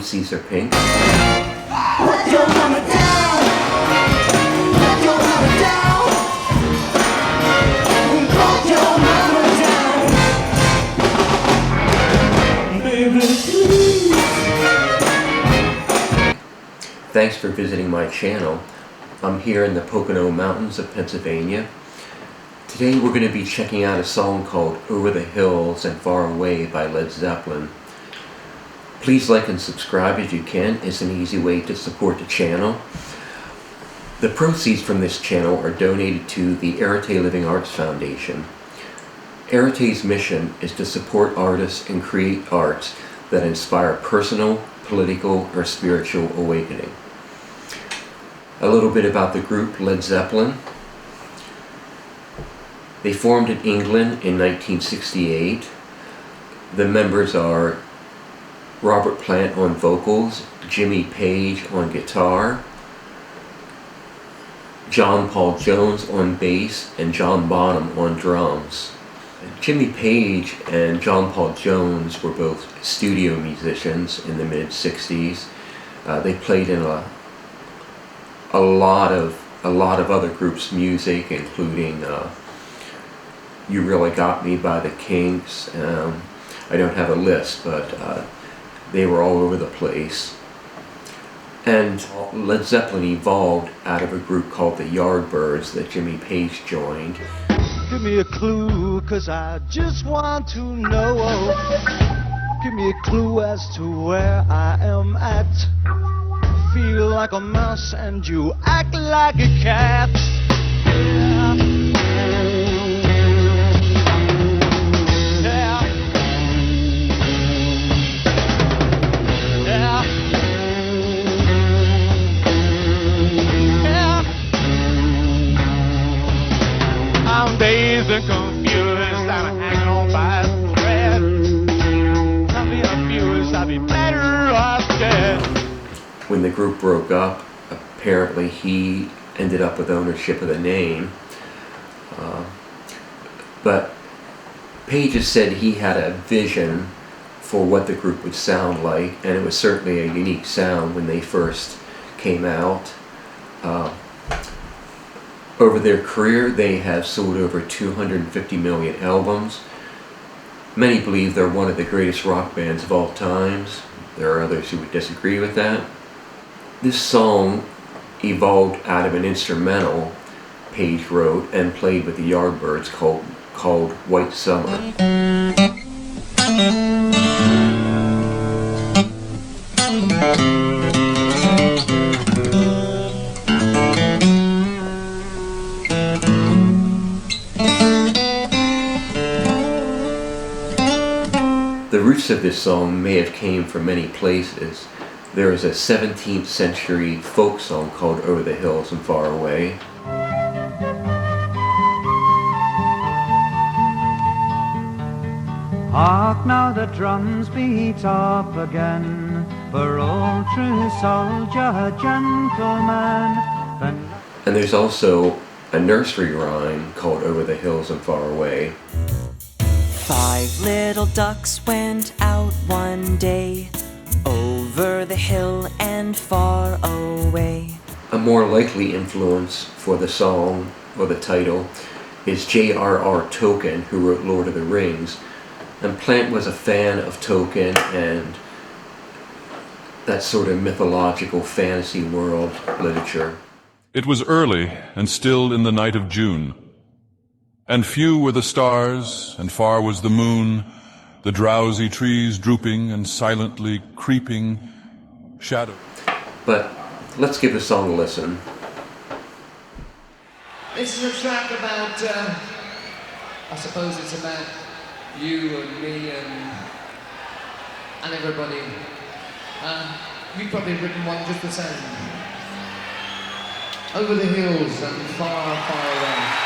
Caeser Pink. Let your mama down. Let your mama down. Let your mama down. Baby, please. Thanks for visiting my channel. I'm here in the Pocono Mountains of Pennsylvania. Today we're going to be checking out a song called Over the Hills and Far Away by Led Zeppelin. Please like and subscribe if you can. It's an easy way to support the channel. The proceeds from this channel are donated to the Arete Living Arts Foundation. Arete's mission is to support artists and create arts that inspire personal, political, or spiritual awakening. A little bit about the group Led Zeppelin. They formed in England in 1968. The members are Robert Plant on vocals, Jimmy Page on guitar, John Paul Jones on bass, and John Bonham on drums. Jimmy Page and John Paul Jones were both studio musicians in the mid-60s. They played in a lot of other groups' music, including You Really Got Me by the Kinks. I don't have a list, but they were all over the place. And Led Zeppelin evolved out of a group called the Yardbirds that Jimmy Page joined. Give me a clue, 'cause I just want to know. Give me a clue as to where I am at. Feel like a mouse and you act like a cat. Yeah. Yeah. Yeah. Yeah. I'm dazed and confused, I'm hanging on by a thread. I'm being abused, I'd be better off dead. When the group broke up, apparently he ended up with ownership of the name. But Page has said he had a vision for what the group would sound like, and it was certainly a unique sound when they first came out. Over their career, they have sold over 250 million albums. Many believe they're one of the greatest rock bands of all times. There are others who would disagree with that. This song evolved out of an instrumental Page wrote and played with the Yardbirds called White Summer. The roots of this song may have came from many places. There is a 17th century folk song called Over the Hills and Far Away. Hark now, the drums beat up again, for old true soldier, gentleman. And there's also a nursery rhyme called Over the Hills and Far Away. 5 little ducks went out one day, over the hill and far away. A more likely influence for the song, or the title, is J.R.R. Tolkien, who wrote Lord of the Rings. And Plant was a fan of Tolkien and that sort of mythological fantasy world literature. It was early and still in the night of June, and few were the stars, and far was the moon, the drowsy trees drooping and silently creeping shadow. But let's give the song a listen. This is a track about, I suppose it's about you and me and everybody. You've probably written one just the same. Over the hills and far, far away.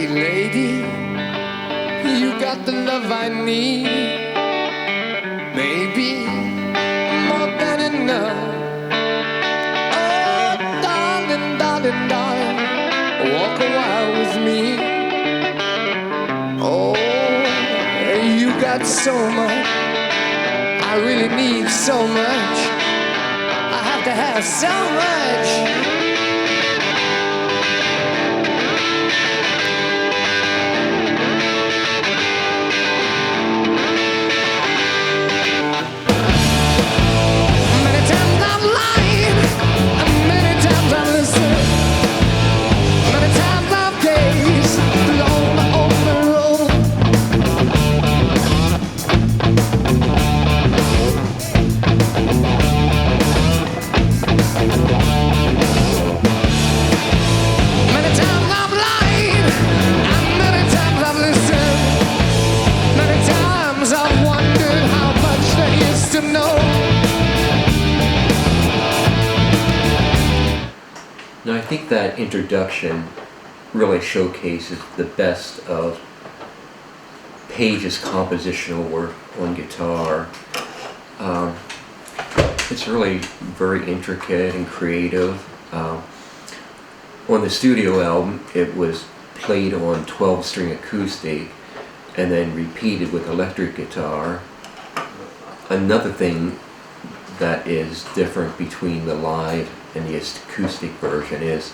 lady, you got the love I need. Maybe more than enough. Oh, darling, darling, darling, walk a while with me. Oh, you got so much. I really need so much. I have to have so much. Many times I've lied, and many times I've listened. Many times I've gazed along the open road. Many times I've lied, and many times I've listened. Many times I've wondered how much there is to know. Now I think that introduction really showcases the best of Page's compositional work on guitar. It's really very intricate and creative. On the studio album, it was played on 12-string acoustic and then repeated with electric guitar. Another thing that is different between the live and the acoustic version is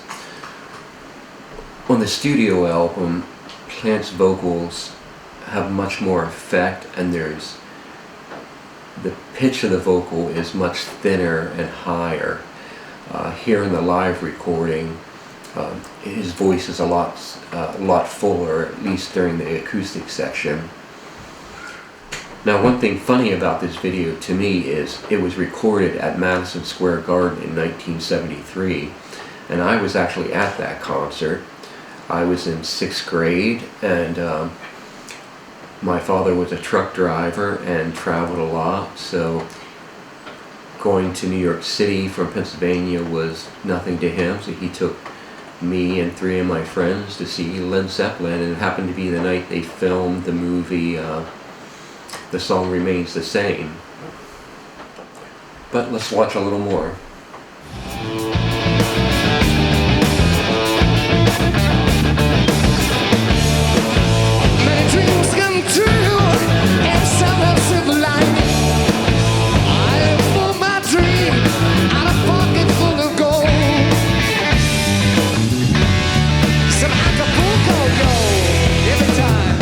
on the studio album, Plant's vocals have much more effect, and the pitch of the vocal is much thinner and higher. Here in the live recording, his voice is a lot fuller, at least during the acoustic section. Now, one thing funny about this video to me is it was recorded at Madison Square Garden in 1973, and I was actually at that concert. I was in 6th grade, and my father was a truck driver and traveled a lot, so going to New York City from Pennsylvania was nothing to him, so he took me and 3 of my friends to see Led Zeppelin, and it happened to be the night they filmed the movie The Song Remains the Same. But let's watch a little more. Many dreams come true, and some have silver lining. I live for my dream, out of pocket full of gold. Some Acapulco gold every time.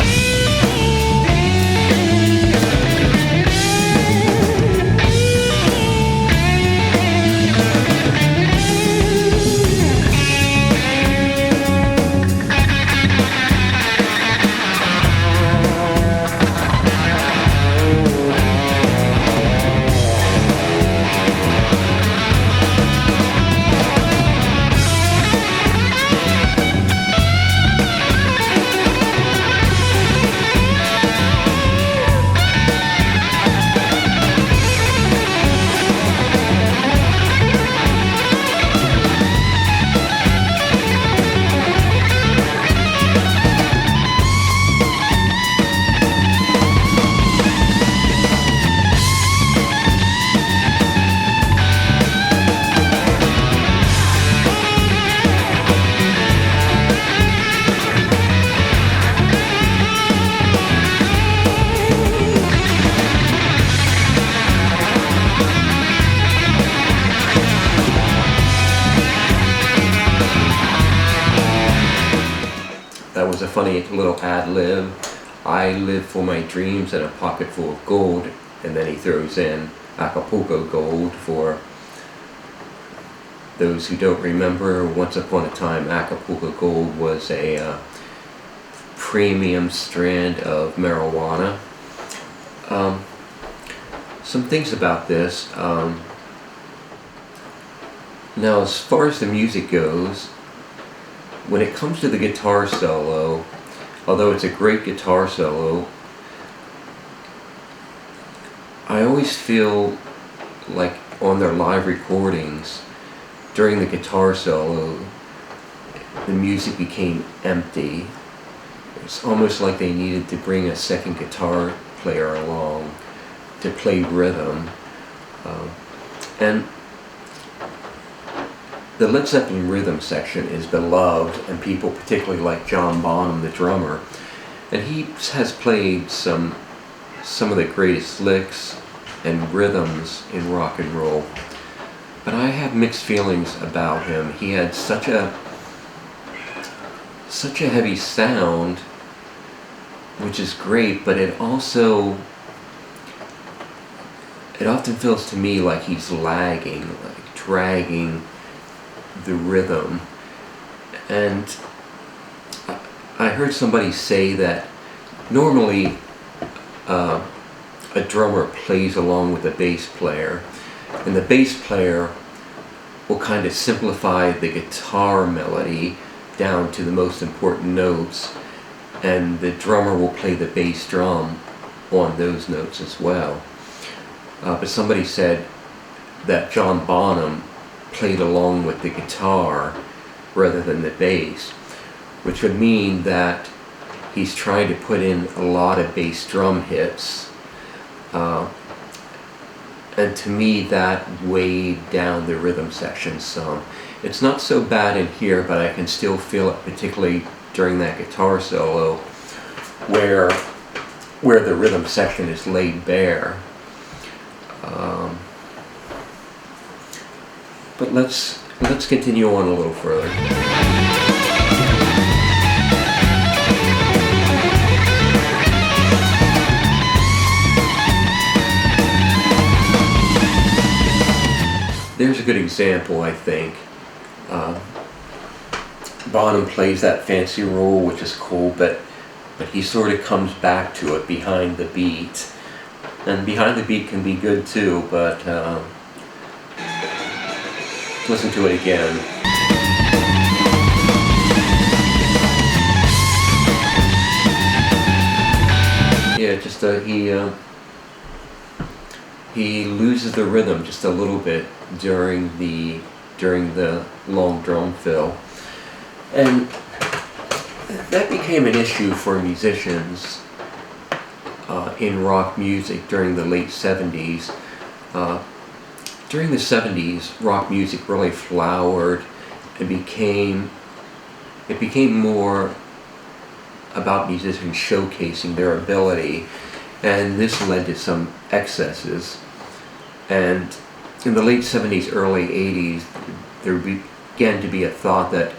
That was a funny little ad-lib. I live for my dreams and a pocket full of gold, and then he throws in Acapulco gold. For those who don't remember, once upon a time Acapulco gold was a premium strand of marijuana. Some things about this. Now, as far as the music goes, when it comes to the guitar solo, although it's a great guitar solo, I always feel like on their live recordings, during the guitar solo, the music became empty. It's almost like they needed to bring a second guitar player along to play rhythm. And the Led Zeppelin rhythm section is beloved, and people particularly like John Bonham, the drummer. And he has played some of the greatest licks and rhythms in rock and roll. But I have mixed feelings about him. He had such a heavy sound, which is great, but it often feels to me like he's lagging, like dragging the rhythm. And I heard somebody say that normally a drummer plays along with the bass player, and the bass player will kind of simplify the guitar melody down to the most important notes, and the drummer will play the bass drum on those notes as well. But somebody said that John Bonham played along with the guitar rather than the bass, which would mean that he's trying to put in a lot of bass drum hits. And to me, that weighed down the rhythm section some. It's not so bad in here, but I can still feel it, particularly during that guitar solo, where the rhythm section is laid bare. But let's continue on a little further. There's a good example, I think. Bonham plays that fancy roll, which is cool, but he sort of comes back to it behind the beat. And behind the beat can be good too, but listen to it again. Yeah, just he loses the rhythm just a little bit during the long drum fill, and that became an issue for musicians in rock music during the late 70s. During the 70s, rock music really flowered. It became more about musicians showcasing their ability, and this led to some excesses. And in the late 70s, early 80s, there began to be a thought that,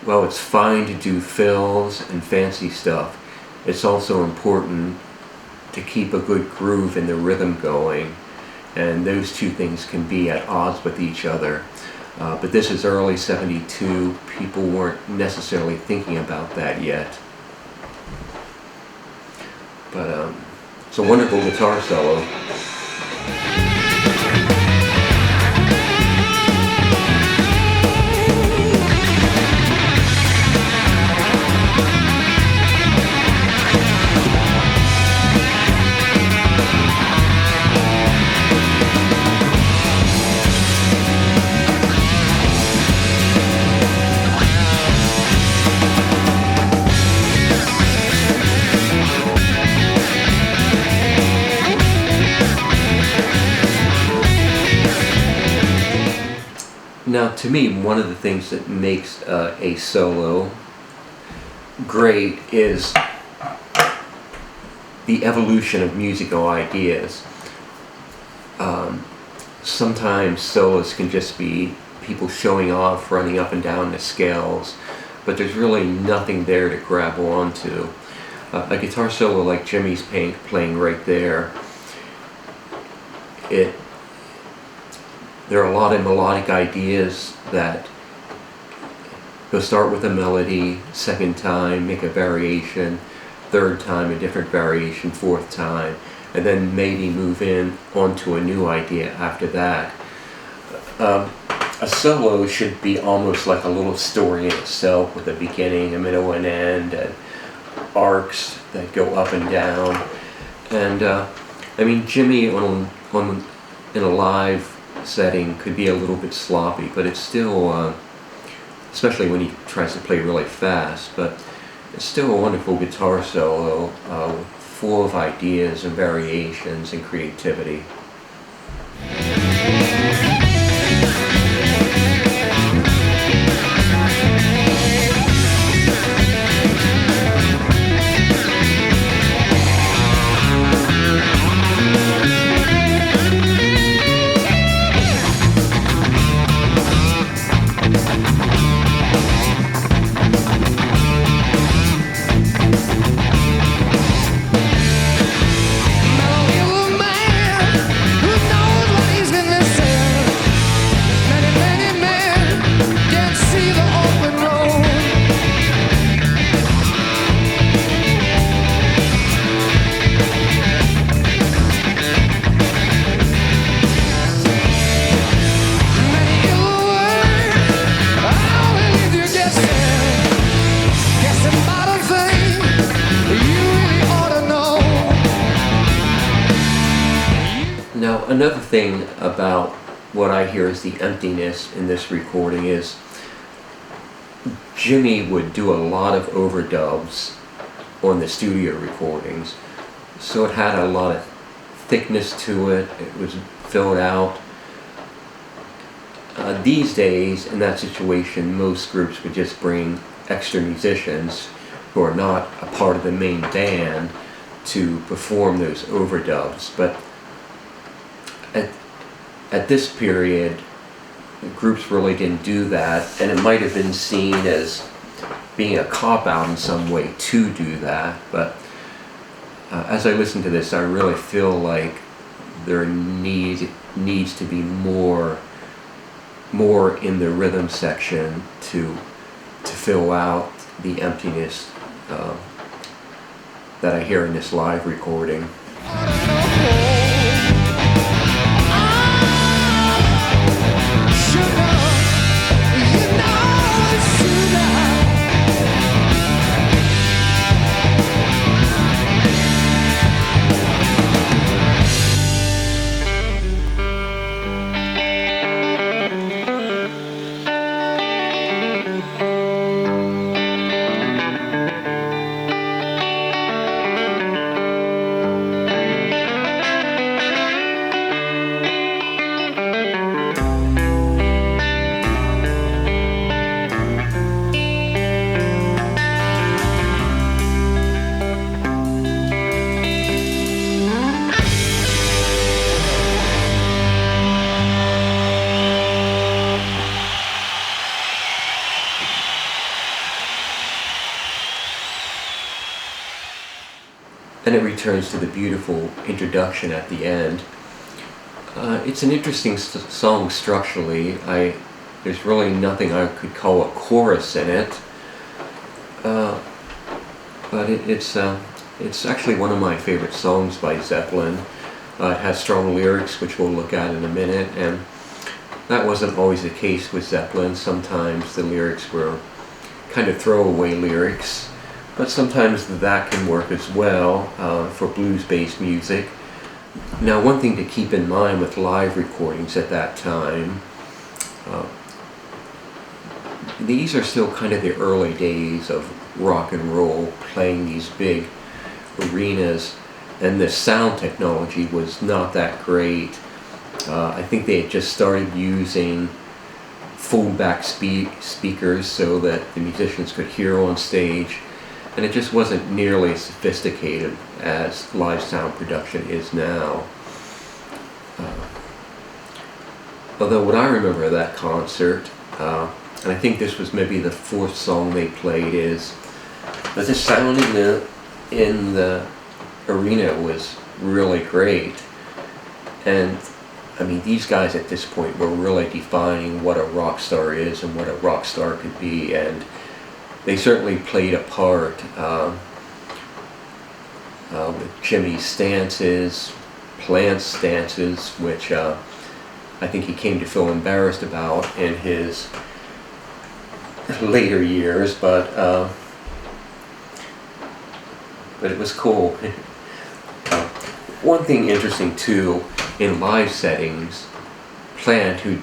well, it's fine to do fills and fancy stuff. It's also important to keep a good groove and the rhythm going, and those two things can be at odds with each other. But this is early 72. People weren't necessarily thinking about that yet. But it's a wonderful guitar solo. Now, to me, one of the things that makes a solo great is the evolution of musical ideas. Sometimes solos can just be people showing off, running up and down the scales, but there's really nothing there to grab onto. A guitar solo like Jimmy's playing right there, there are a lot of melodic ideas that go start with a melody, second time make a variation, third time a different variation, fourth time, and then maybe move in onto a new idea after that. A solo should be almost like a little story in itself, with a beginning, a middle, and end, and arcs that go up and down. And I mean, Jimmy in a live setting could be a little bit sloppy, but it's still, especially when he tries to play really fast, but It's still a wonderful guitar solo, full of ideas and variations and creativity. Now, another thing about what I hear is the emptiness in this recording is Jimmy would do a lot of overdubs on the studio recordings, so it had a lot of thickness to it. It was filled out. These days, in that situation, most groups would just bring extra musicians who are not a part of the main band to perform those overdubs. But at this period, groups really didn't do that, and it might have been seen as being a cop-out in some way to do that. But as I listen to this, I really feel like there needs to be more in the rhythm section to fill out the emptiness that I hear in this live recording. And it returns to the beautiful introduction at the end. It's an interesting song structurally. There's really nothing I could call a chorus in it, but it's actually one of my favorite songs by Zeppelin. It has strong lyrics, which we'll look at in a minute, and that wasn't always the case with Zeppelin. Sometimes the lyrics were kind of throwaway lyrics, but sometimes that can work as well for blues-based music. Now, one thing to keep in mind with live recordings at that time, these are still kind of the early days of rock and roll, playing these big arenas, and the sound technology was not that great. I think they had just started using foldback speakers so that the musicians could hear on stage, and it just wasn't nearly as sophisticated as live sound production is now. Although what I remember of that concert, and I think this was maybe the fourth song they played, is that the sound in the arena was really great. And I mean, these guys at this point were really defining what a rock star is and what a rock star could be, and they certainly played a part with Jimmy's stances, Plant's stances, which I think he came to feel embarrassed about in his later years, but it was cool. One thing interesting too, in live settings, Plant, who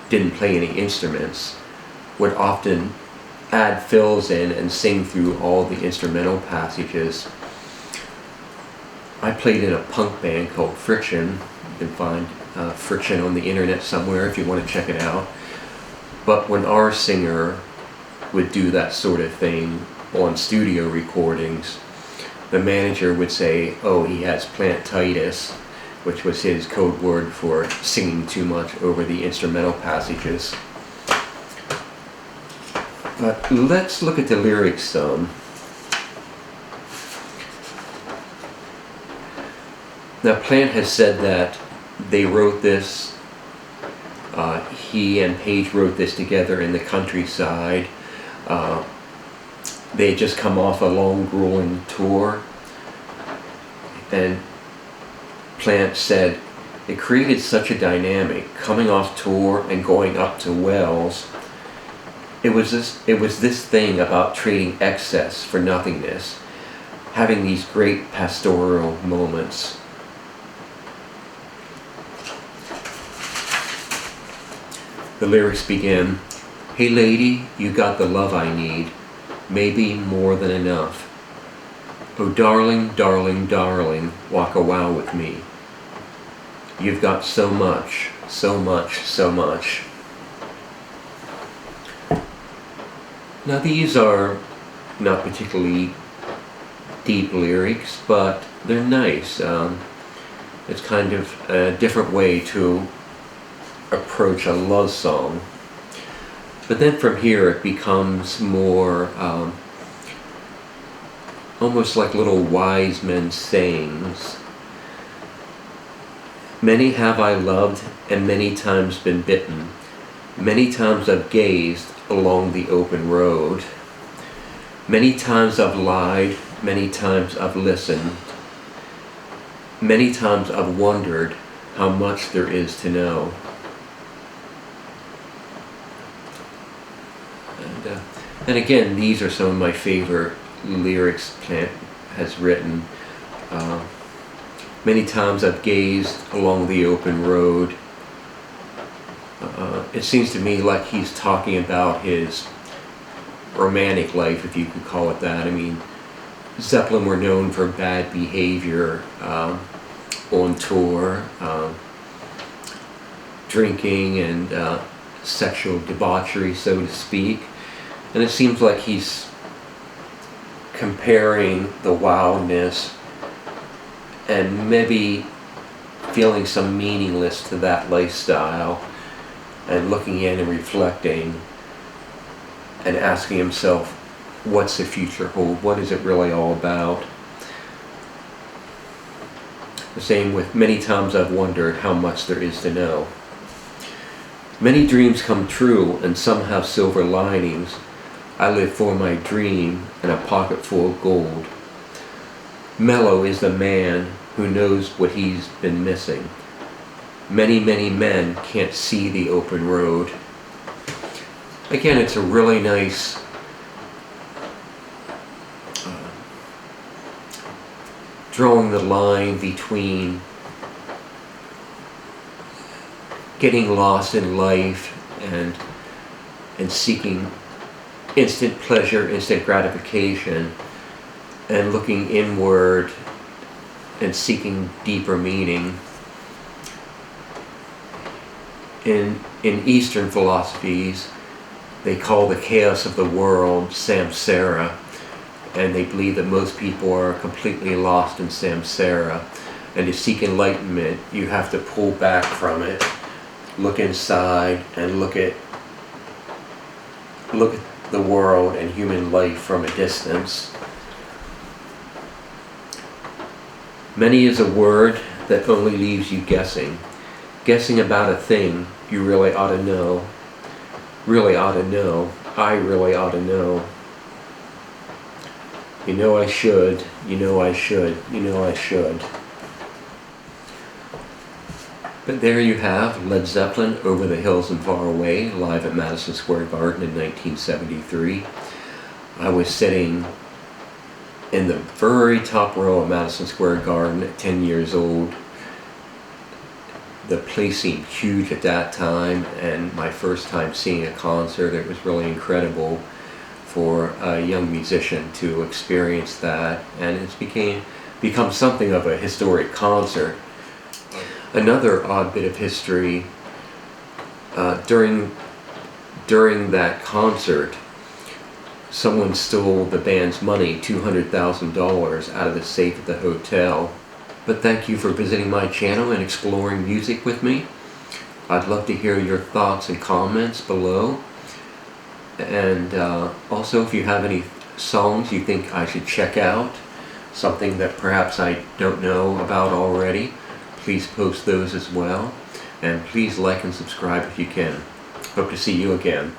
didn't play any instruments, would often add fills in and sing through all the instrumental passages. I played in a punk band called Friction. You can find Friction on the internet somewhere if you want to check it out. But when our singer would do that sort of thing on studio recordings, the manager would say, oh, he has plantitis, which was his code word for singing too much over the instrumental passages. But let's look at the lyrics some. Now, Plant has said that they wrote this, he and Page wrote this together in the countryside. They had just come off a long, grueling tour, and Plant said, it created such a dynamic, coming off tour and going up to Wells. It was this thing about trading excess for nothingness, having these great pastoral moments. The lyrics begin, hey lady, you got the love I need, maybe more than enough. Oh darling, darling, darling, walk a while with me. You've got so much, so much, so much. Now these are not particularly deep lyrics, but they're nice. It's kind of a different way to approach a love song. But then from here it becomes more almost like little wise men sayings. Many have I loved and many times been bitten. Many times I've gazed along the open road. Many times I've lied, many times I've listened. Many times I've wondered how much there is to know. And again, these are some of my favorite lyrics Plant has written. Many times I've gazed along the open road. It seems to me like he's talking about his romantic life, if you could call it that. I mean, Zeppelin were known for bad behavior on tour, drinking and sexual debauchery, so to speak. And it seems like he's comparing the wildness and maybe feeling some meaningless to that lifestyle and looking in and reflecting and asking himself, what's the future hold? What is it really all about? The same with many times I've wondered how much there is to know. Many dreams come true and some have silver linings. I live for my dream and a pocket full of gold. Mellow is the man who knows what he's been missing. Many, many men can't see the open road. Again, it's a really nice drawing the line between getting lost in life and seeking instant pleasure, instant gratification, and looking inward and seeking deeper meaning. In Eastern philosophies, they call the chaos of the world samsara, and they believe that most people are completely lost in samsara. And to seek enlightenment, you have to pull back from it, look inside, and look at the world and human life from a distance. Many is a word that only leaves you guessing. Guessing about a thing you really ought to know. Really ought to know. I really ought to know. You know I should. You know I should. You know I should. But there you have Led Zeppelin, Over the Hills and Far Away, live at Madison Square Garden in 1973. I was sitting in the very top row of Madison Square Garden at 10 years old. The place seemed huge at that time, and my first time seeing a concert, it was really incredible. for a young musician to experience that, and it's become something of a historic concert. Another odd bit of history, during that concert, someone stole the band's money, $200,000, out of the safe at the hotel. But thank you for visiting my channel and exploring music with me. I'd love to hear your thoughts and comments below. And also, if you have any songs you think I should check out, something that perhaps I don't know about already, please post those as well. And please like and subscribe if you can. Hope to see you again.